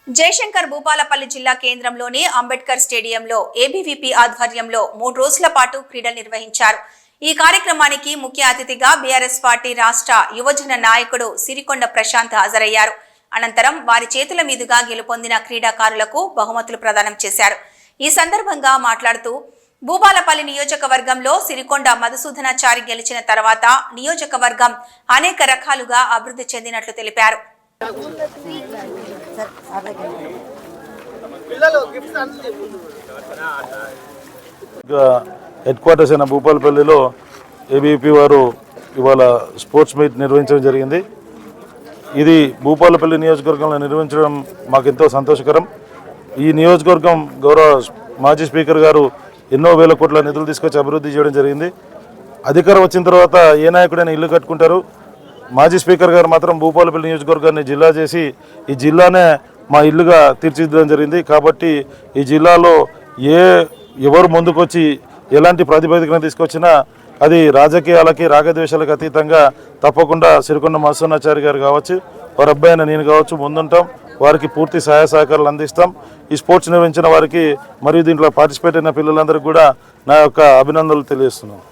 జయశంకర్ భూపాలపల్లి జిల్లా కేంద్రంలోని అంబేద్కర్ స్టేడియంలో ఏబీవీపీ ఆధ్వర్యంలో 3 రోజుల పాటు క్రీడలు నిర్వహించారు. ఈ కార్యక్రమానికి ముఖ్య అతిథిగా బీఆర్ఎస్ పార్టీ రాష్ట్ర యువజన నాయకుడు సిరికొండ ప్రశాంత్ హాజరయ్యారు. అనంతరం వారి చేతుల మీదుగా గెలుపొందిన క్రీడాకారులకు బహుమతులు ప్రదానం చేశారు. ఈ సందర్భంగా మాట్లాడుతూ భూపాలపల్లి నియోజకవర్గంలో సిరికొండ మధుసూదనాచారి గెలిచిన తర్వాత నియోజకవర్గం అనేక రకాలుగా అభివృద్ధి చెందినట్లు తెలిపారు. హెడ్ క్వార్టర్స్ అయిన భూపాలపల్లిలో ఏబీవీపీ వారు ఇవాళ స్పోర్ట్స్ మీట్ నిర్వహించడం జరిగింది. ఇది భూపాలపల్లి నియోజకవర్గంలో నిర్వహించడం మాకు ఎంతో సంతోషకరం. ఈ నియోజకవర్గం గౌరవ మాజీ స్పీకర్ గారు ఎన్నో వేల కోట్ల నిధులు తీసుకొచ్చి అభివృద్ధి చేయడం జరిగింది. అధికారం వచ్చిన తర్వాత ఏ నాయకుడైనా ఇల్లు కట్టుకుంటారు. మాజీ స్పీకర్ గారు మాత్రం భూపాలపల్లి నియోజకవర్గాన్ని జిల్లా చేసి ఈ జిల్లానే మా ఇల్లుగా తీర్చిదిద్దడం జరిగింది. కాబట్టి ఈ జిల్లాలో ఎవరు ముందుకొచ్చి ఎలాంటి ప్రాతిపదికన తీసుకొచ్చినా అది రాజకీయాలకి రాగద్వేషాలకు అతీతంగా తప్పకుండా సిరికొండ మధుసూదనాచారి గారు కావచ్చు, వారి అబ్బాయి అయిన నేను కావచ్చు ముందుంటాం. వారికి పూర్తి సహాయ సహకారాలు అందిస్తాం. ఈ స్పోర్ట్స్ నిర్వహించిన వారికి మరియు దీంట్లో పార్టిసిపేట్ అయిన పిల్లలందరికీ కూడా నా యొక్క అభినందనలు తెలియజేస్తున్నాను.